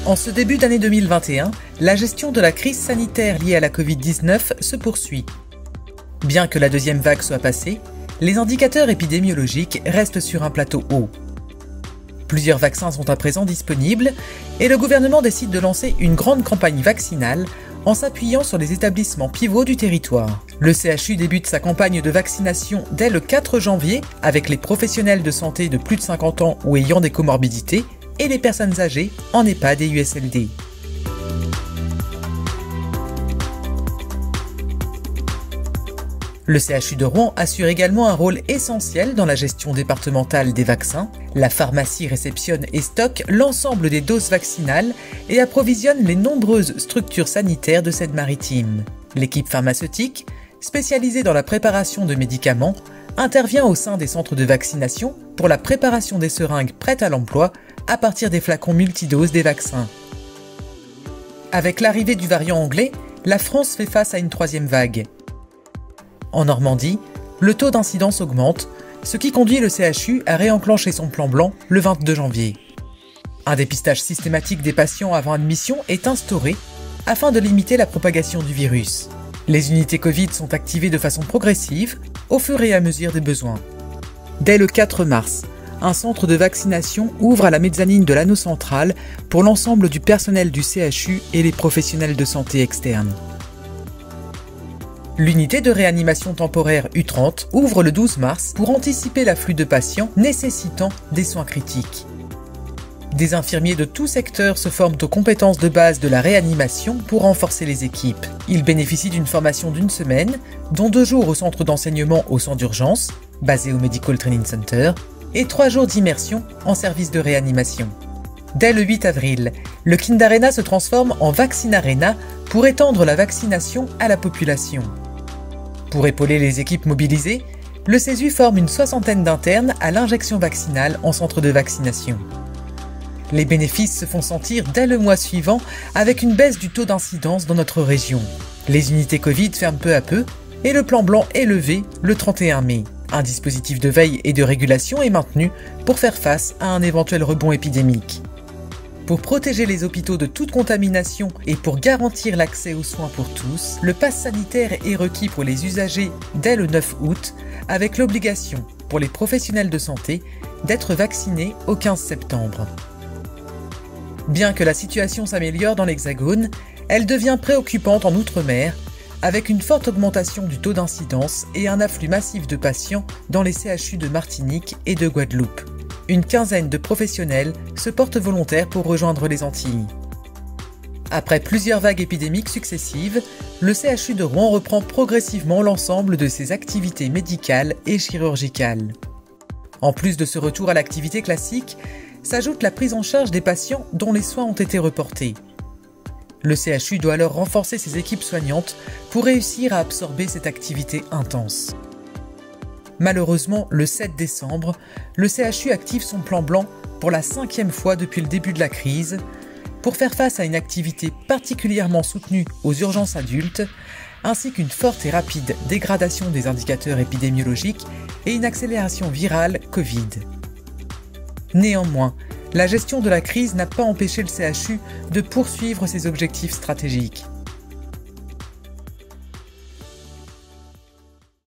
En ce début d'année 2021, la gestion de la crise sanitaire liée à la Covid-19 se poursuit. Bien que la deuxième vague soit passée, les indicateurs épidémiologiques restent sur un plateau haut. Plusieurs vaccins sont à présent disponibles et le gouvernement décide de lancer une grande campagne vaccinale en s'appuyant sur les établissements pivots du territoire. Le CHU débute sa campagne de vaccination dès le 4 janvier avec les professionnels de santé de plus de 50 ans ou ayant des comorbidités et les personnes âgées en EHPAD et USLD. Le CHU de Rouen assure également un rôle essentiel dans la gestion départementale des vaccins. La pharmacie réceptionne et stocke l'ensemble des doses vaccinales et approvisionne les nombreuses structures sanitaires de Seine-Maritime. L'équipe pharmaceutique, spécialisée dans la préparation de médicaments, intervient au sein des centres de vaccination pour la préparation des seringues prêtes à l'emploi à partir des flacons multidoses des vaccins. Avec l'arrivée du variant anglais, la France fait face à une troisième vague. En Normandie, le taux d'incidence augmente, ce qui conduit le CHU à réenclencher son plan blanc le 22 janvier. Un dépistage systématique des patients avant admission est instauré afin de limiter la propagation du virus. Les unités Covid sont activées de façon progressive au fur et à mesure des besoins. Dès le 4 mars, un centre de vaccination ouvre à la mezzanine de l'anneau central pour l'ensemble du personnel du CHU et les professionnels de santé externes. L'unité de réanimation temporaire U30 ouvre le 12 mars pour anticiper l'afflux de patients nécessitant des soins critiques. Des infirmiers de tout secteur se forment aux compétences de base de la réanimation pour renforcer les équipes. Ils bénéficient d'une formation d'une semaine, dont 2 jours au centre d'enseignement au centre d'urgence, basé au Medical Training Center, et 3 jours d'immersion en service de réanimation. Dès le 8 avril, le Kindarena se transforme en Vaccinarena pour étendre la vaccination à la population. Pour épauler les équipes mobilisées, le CESU forme une 60aine d'internes à l'injection vaccinale en centre de vaccination. Les bénéfices se font sentir dès le mois suivant avec une baisse du taux d'incidence dans notre région. Les unités Covid ferment peu à peu et le plan blanc est levé le 31 mai. Un dispositif de veille et de régulation est maintenu pour faire face à un éventuel rebond épidémique. Pour protéger les hôpitaux de toute contamination et pour garantir l'accès aux soins pour tous, le pass sanitaire est requis pour les usagers dès le 9 août, avec l'obligation pour les professionnels de santé d'être vaccinés au 15 septembre. Bien que la situation s'améliore dans l'Hexagone, elle devient préoccupante en Outre-mer, avec une forte augmentation du taux d'incidence et un afflux massif de patients dans les CHU de Martinique et de Guadeloupe. Une quinzaine de professionnels se portent volontaires pour rejoindre les Antilles. Après plusieurs vagues épidémiques successives, le CHU de Rouen reprend progressivement l'ensemble de ses activités médicales et chirurgicales. En plus de ce retour à l'activité classique, s'ajoute la prise en charge des patients dont les soins ont été reportés. Le CHU doit alors renforcer ses équipes soignantes pour réussir à absorber cette activité intense. Malheureusement, le 7 décembre, le CHU active son plan blanc pour la 5e fois depuis le début de la crise, pour faire face à une activité particulièrement soutenue aux urgences adultes, ainsi qu'une forte et rapide dégradation des indicateurs épidémiologiques et une accélération virale Covid. Néanmoins, la gestion de la crise n'a pas empêché le CHU de poursuivre ses objectifs stratégiques.